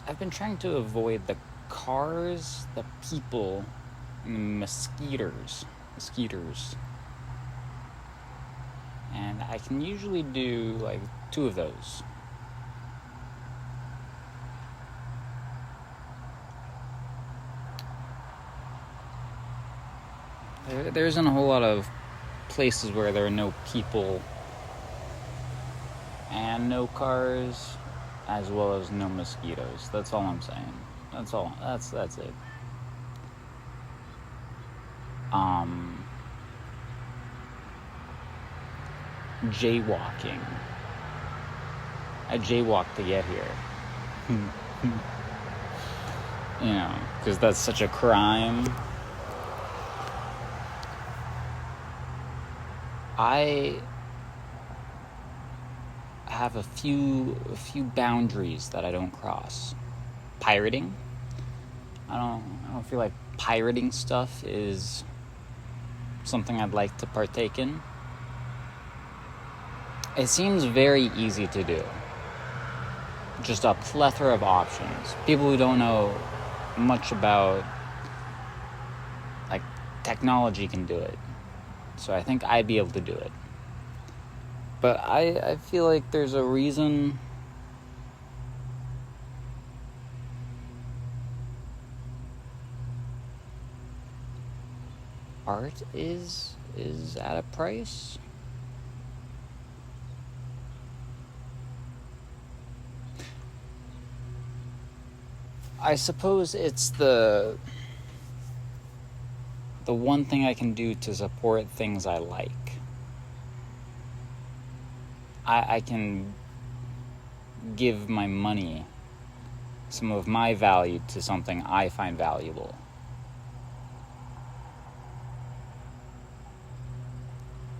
I've been trying to avoid the cars, the people, and the mosquitoes. And I can usually do like two of those. There isn't a whole lot of places where there are no people and no cars, as well as no mosquitoes. That's all I'm saying. That's all. That's it. Um, Jaywalking. I jaywalked to get here. Because that's such a crime. I have a few boundaries that I don't cross. Pirating. I don't feel like pirating stuff is something I'd like to partake in. It seems very easy to do. Just a plethora of options. People who don't know much about like technology can do it. So I think I'd be able to do it. But I feel like there's a reason art is at a price. I suppose it's the one thing I can do to support things I like. I can give my money, some of my value, to something I find valuable.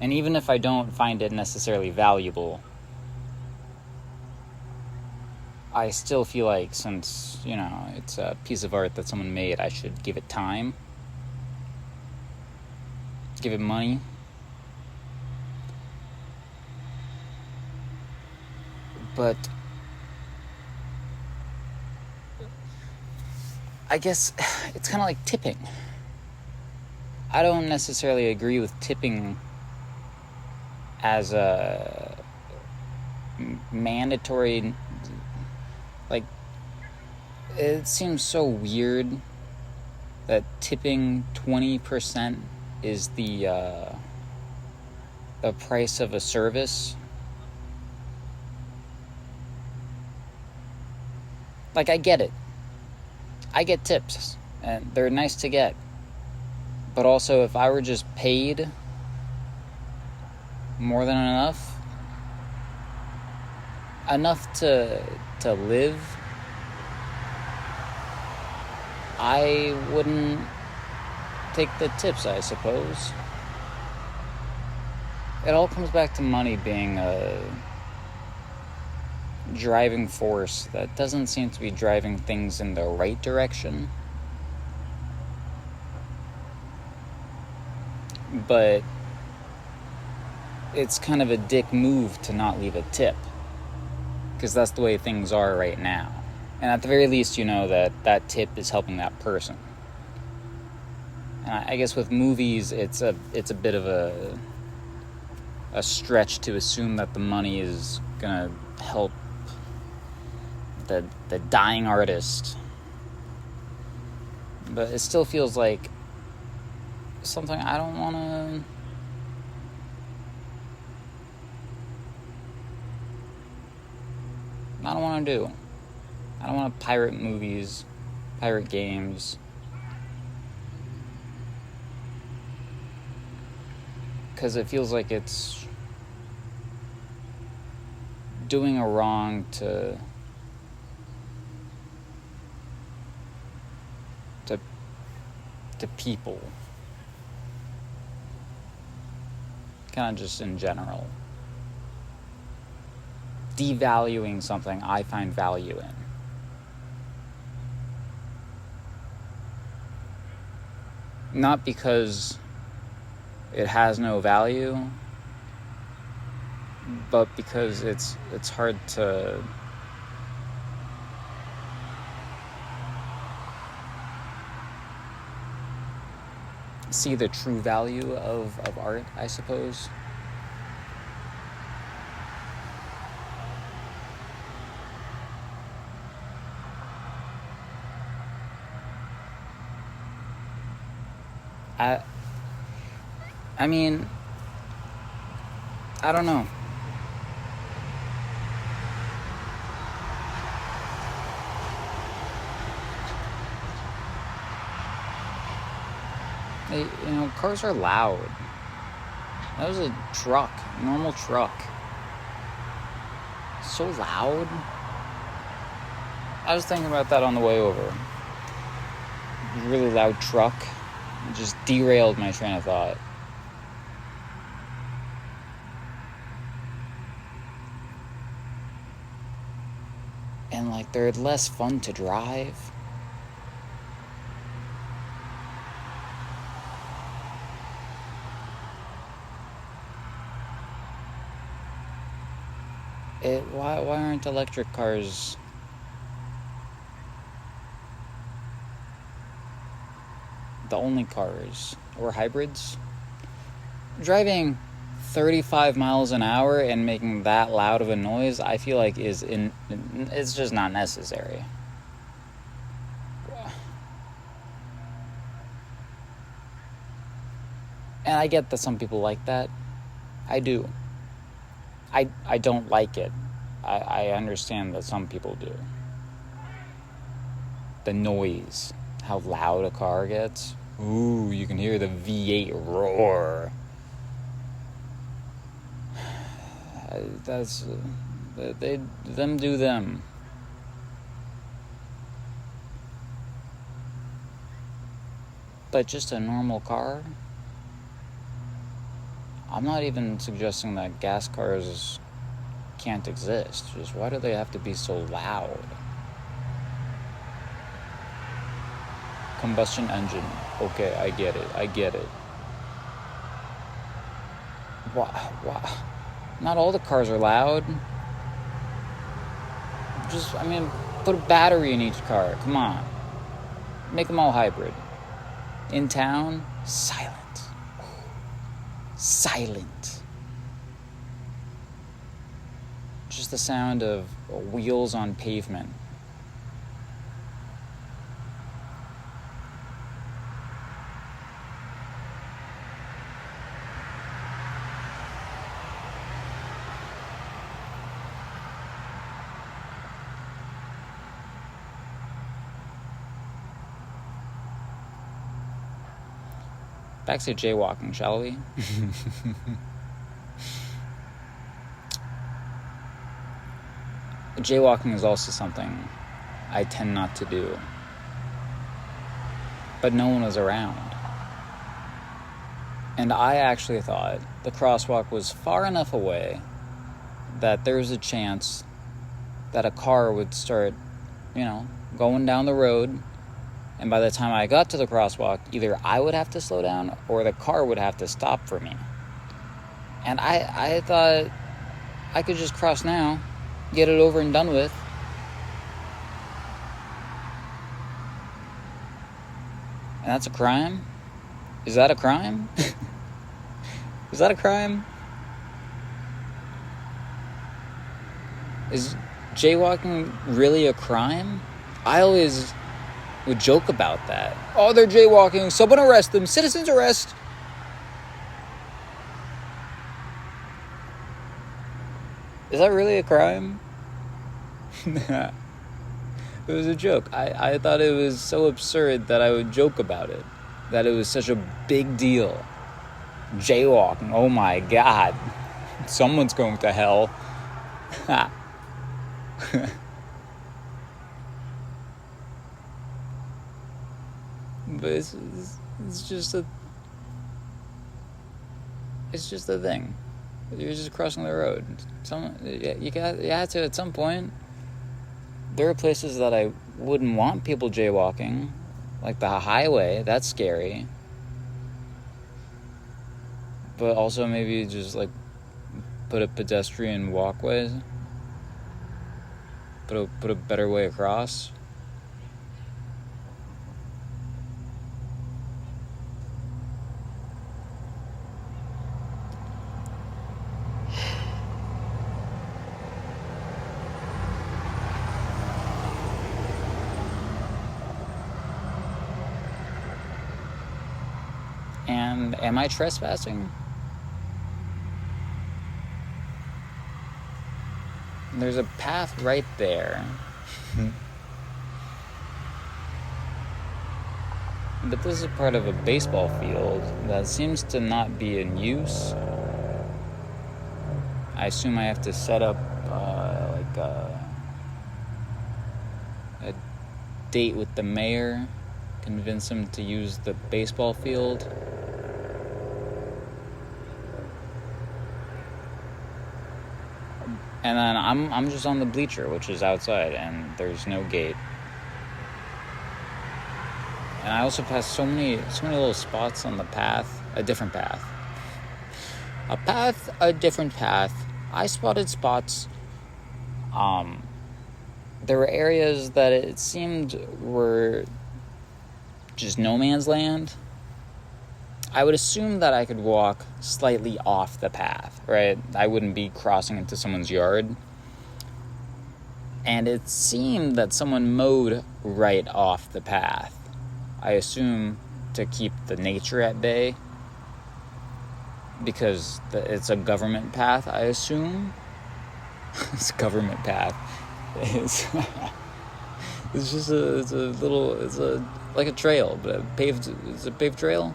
And even if I don't find it necessarily valuable, I still feel like since, it's a piece of art that someone made, I should give it time, give it money. But I guess it's kind of like tipping. I don't necessarily agree with tipping as a mandatory. Like, it seems so weird that tipping 20% is the price of a service. Like, I get it. I get tips, and they're nice to get. But also, if I were just paid more than enough to live, I wouldn't take the tips, I suppose. It all comes back to money being a driving force that doesn't seem to be driving things in the right direction. But it's kind of a dick move to not leave a tip, because that's the way things are right now. And at the very least, you know that tip is helping that person. And I guess with movies, it's a bit of a stretch to assume that the money is gonna help the dying artist. But it still feels like something I don't want to do. I don't want to pirate movies, pirate games. Because it feels like it's doing a wrong to people. Kind of just in general. Devaluing something I find value in. Not because it has no value, but because it's hard to see the true value of art, I suppose. I I mean, I don't know. Cars are loud. That was a truck, normal truck. So loud. I was thinking about that on the way over. Really loud truck. It just derailed my train of thought. And like they're less fun to drive. Why aren't electric cars the only cars, or hybrids? Driving 35 miles an hour and making that loud of a noise, I feel like it's just not necessary. And I get that some people like that. I do. I don't like it. I understand that some people do. The noise, how loud a car gets. Ooh, you can hear the V8 roar. That's them do them. But just a normal car? I'm not even suggesting that gas cars can't exist. Just why do they have to be so loud? Combustion engine. Okay, I get it. Why? Not all the cars are loud. Put a battery in each car. Come on. Make them all hybrid. In town, silent. Just the sound of wheels on pavement. Back to jaywalking, shall we? Jaywalking is also something I tend not to do. But no one was around. And I actually thought the crosswalk was far enough away that there was a chance that a car would start, going down the road. And by the time I got to the crosswalk, either I would have to slow down or the car would have to stop for me. And I thought I could just cross now, get it over and done with. And that's a crime? Is that a crime? Is that a crime? Is jaywalking really a crime? I always would joke about that. Oh, they're jaywalking. Someone arrest them. Citizens arrest. Is that really a crime? It was a joke. I thought it was so absurd that I would joke about it. That it was such a big deal. Jaywalking. Oh my God. Someone's going to hell. But it's just a thing. You're just crossing the road. You have to at some point. There are places that I wouldn't want people jaywalking, like the highway. That's scary. But also maybe just like put a pedestrian walkway. Put a better way across. And am I trespassing? There's a path right there. But this is part of a baseball field that seems to not be in use. I assume I have to set up a date with the mayor, convince him to use the baseball field. And then I'm just on the bleacher, which is outside, and there's no gate. And I also passed so many little spots on the path, a different path. A different path. I spotted spots. There were areas that it seemed were just no man's land. I would assume that I could walk slightly off the path, right? I wouldn't be crossing into someone's yard. And it seemed that someone mowed right off the path. I assume to keep the nature at bay, because it's a government path, I assume. It's a government path. It's just like a trail, but it's a paved trail.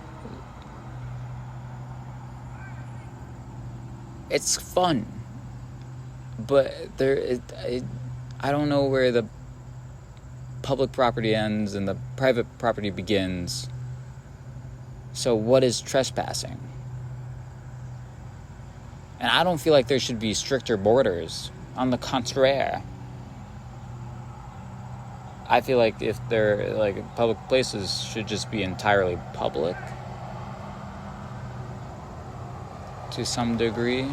It's fun, but I don't know where the public property ends and the private property begins. So what is trespassing? And I don't feel like there should be stricter borders. On the contraire, I feel like if they're like public places should just be entirely public to some degree.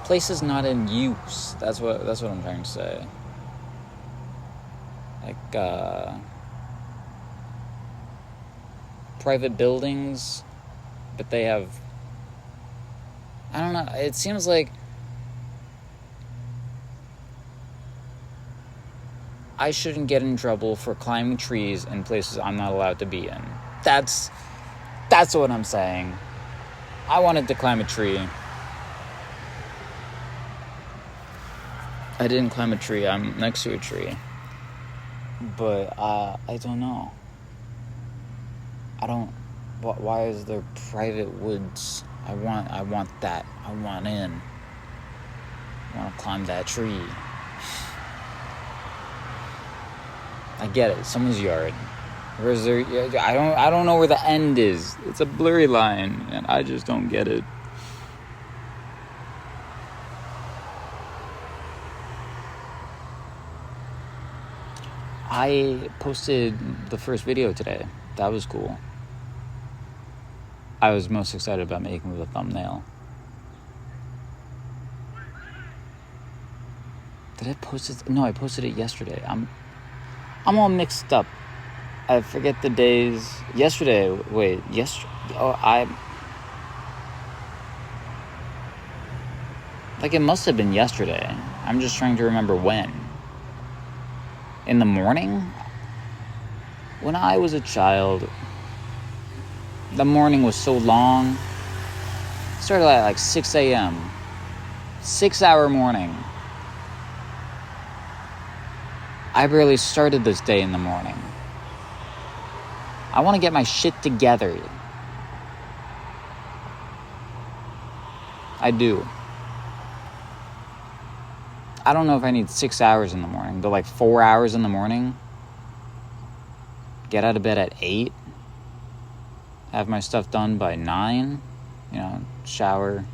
Places not in use. That's what I'm trying to say. Like private buildings, but they have, I don't know, it seems like I shouldn't get in trouble for climbing trees in places I'm not allowed to be in. That's what I'm saying. I wanted to climb a tree. I didn't climb a tree. I'm next to a tree. But I don't know. Why is there private woods? I want that. I want in. I want to climb that tree. I get it. Someone's yard. Where's there? I don't know where the end is. It's a blurry line, and I just don't get it. I posted the first video today. That was cool. I was most excited about making the thumbnail. Did I post it? No, I posted it yesterday. I'm all mixed up. I forget the days. Yesterday. Like, it must have been yesterday. I'm just trying to remember when. In the morning? When I was a child, the morning was so long. It started at like 6 a.m. 6-hour morning. I barely started this day in the morning. I want to get my shit together. I do. I don't know if I need 6 hours in the morning, but like 4 hours in the morning. Get out of bed at 8. Have my stuff done by 9. Shower.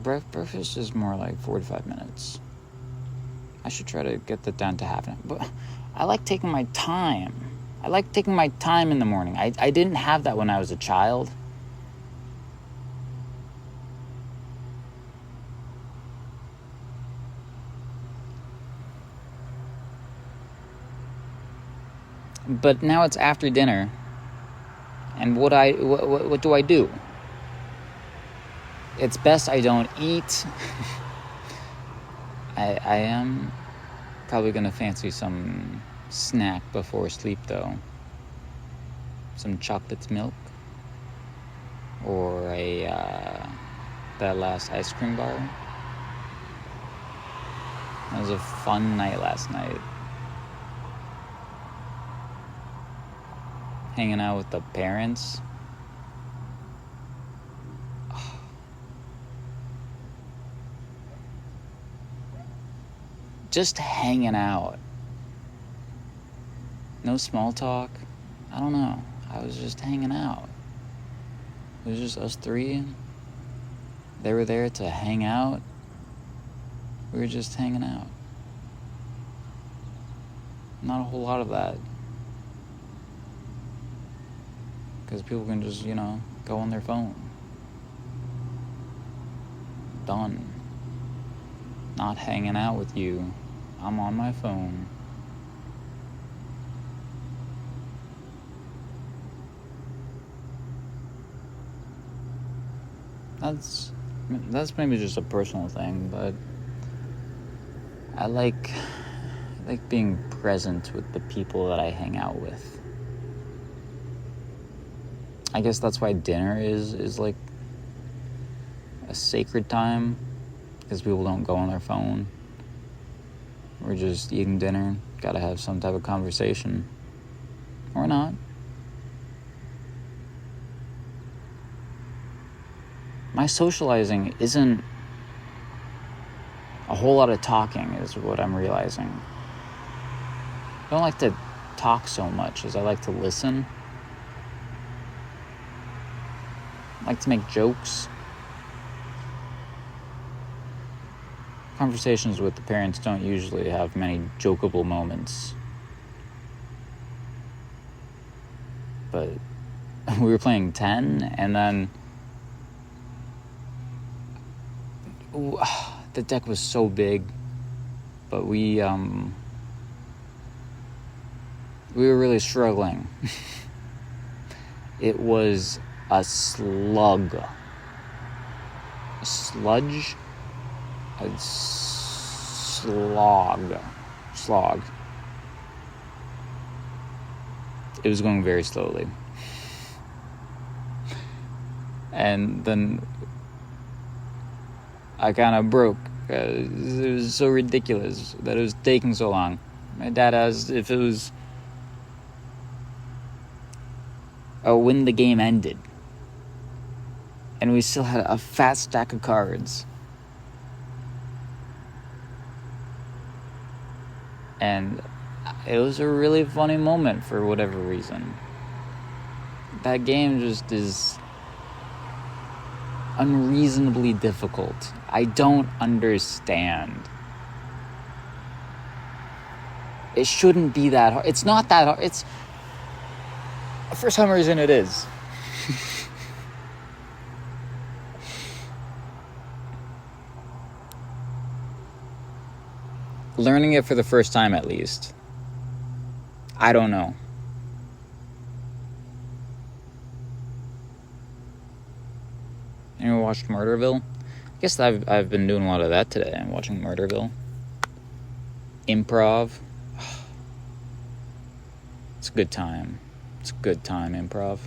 Breakfast is more like 45 minutes. I should try to get that down to half an hour. But I like taking my time. I like taking my time in the morning. I didn't have that when I was a child. But now it's after dinner, and what do I do? It's best I don't eat. I am probably gonna fancy some snack before sleep, though. Some chocolate milk, or that last ice cream bar. It was a fun night last night. Hanging out with the parents. Just hanging out. No small talk. I don't know. I was just hanging out. It was just us three. They were there to hang out. We were just hanging out. Not a whole lot of that. Because people can just, go on their phone. Done. Not hanging out with you. I'm on my phone. That's maybe just a personal thing, but I like being present with the people that I hang out with. I guess that's why dinner is like a sacred time, because people don't go on their phone. We're just eating dinner, gotta have some type of conversation. Or not. My socializing isn't a whole lot of talking, is what I'm realizing. I don't like to talk so much as I like to listen. I like to make jokes. Conversations with the parents don't usually have many jokeable moments. But we were playing 10, and then the deck was so big, but we were really struggling. It was a slug. A sludge? A slog. It was going very slowly. And then I kind of broke. It was so ridiculous that it was taking so long. My dad asked if it was when the game ended. And we still had a fat stack of cards. And it was a really funny moment for whatever reason. That game just is unreasonably difficult. I don't understand. It shouldn't be that hard. It's not that hard. It's, for some reason, it is. Learning it for the first time, at least. I don't know. Anyone watched Murderville? I guess I've been doing a lot of that today. I'm watching Murderville. Improv. It's a good time. It's a good time, improv.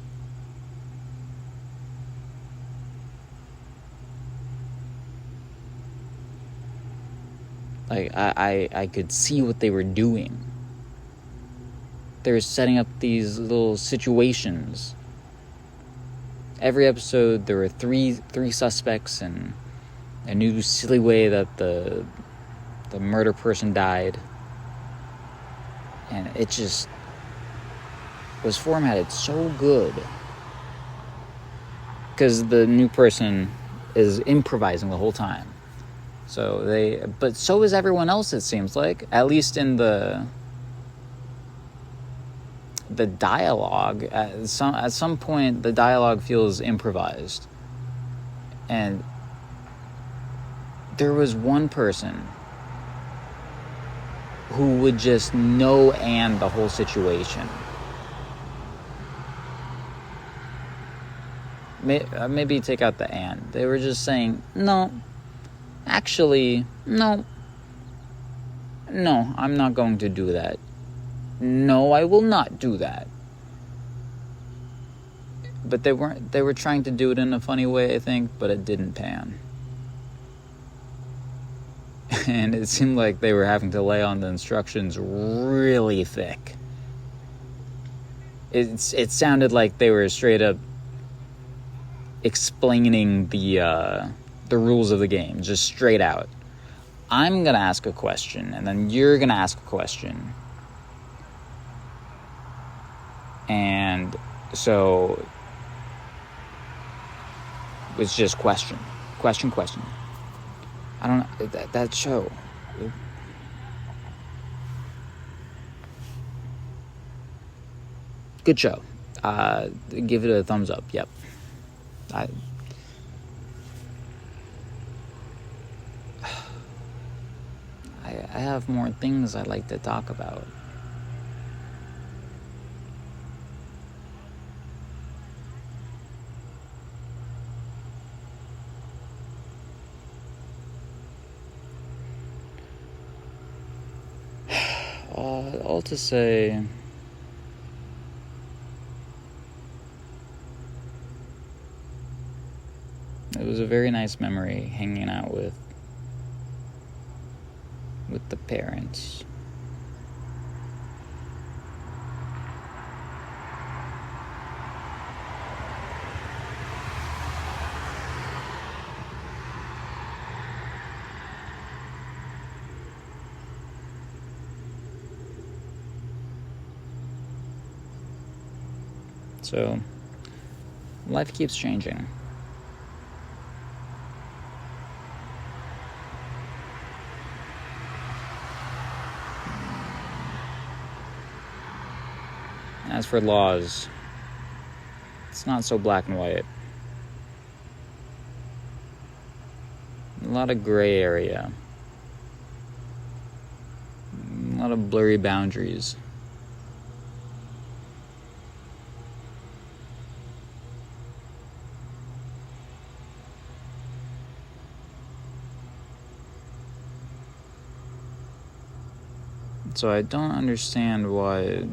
Like, I could see what they were doing. They were setting up these little situations. Every episode, there were three suspects, and a new silly way that the murder person died. And it just was formatted so good. Because the new person is improvising the whole time. But so is everyone else, it seems like. At least in the dialogue. At some point, the dialogue feels improvised. And there was one person who would just know and the whole situation. Maybe take out the and. They were just saying, no, actually, no, I'm not going to do that. no, I will not do that. But they were trying to do it in a funny way, I think, but it didn't pan. And it seemed like they were having to lay on the instructions really thick. It sounded like they were straight up explaining the rules of the game, just straight out. I'm gonna ask a question, and then you're gonna ask a question. And so it's just question. I don't know, that show. Good show. Give it a thumbs up. Yep. I have more things I'd like to talk about. All to say, it was a very nice memory hanging out with the parents. So, life keeps changing. As for laws, it's not so black and white. A lot of gray area. A lot of blurry boundaries. So I don't understand why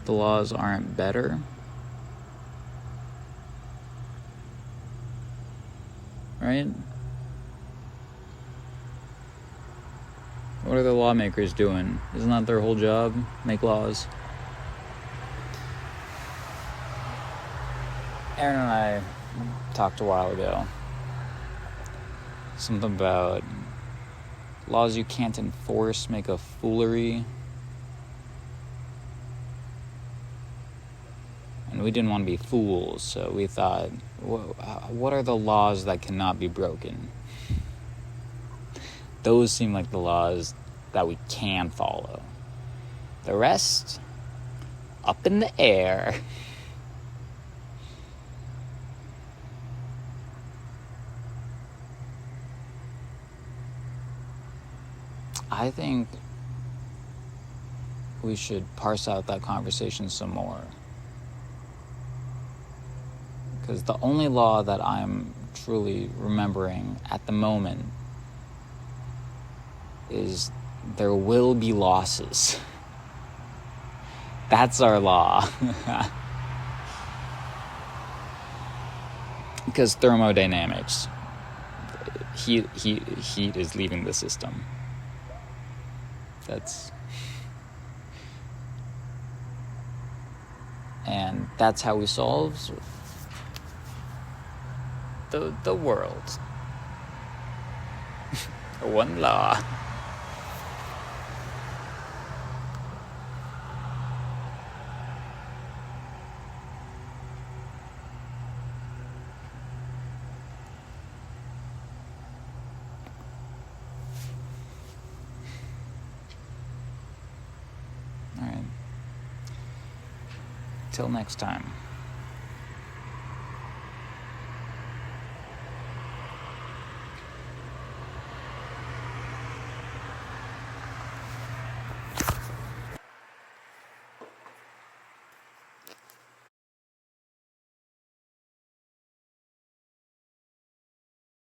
the laws aren't better. Right? What are the lawmakers doing? Isn't that their whole job? Make laws? Aaron and I talked a while ago. Something about laws you can't enforce make a foolery. And we didn't want to be fools, so we thought, what are the laws that cannot be broken? Those seem like the laws that we can follow. The rest, up in the air. I think we should parse out that conversation some more. Because the only law that I'm truly remembering at the moment is there will be losses. That's our law. Because thermodynamics, heat is leaving the system. And that's how we solve the world. One law. All right. Till next time.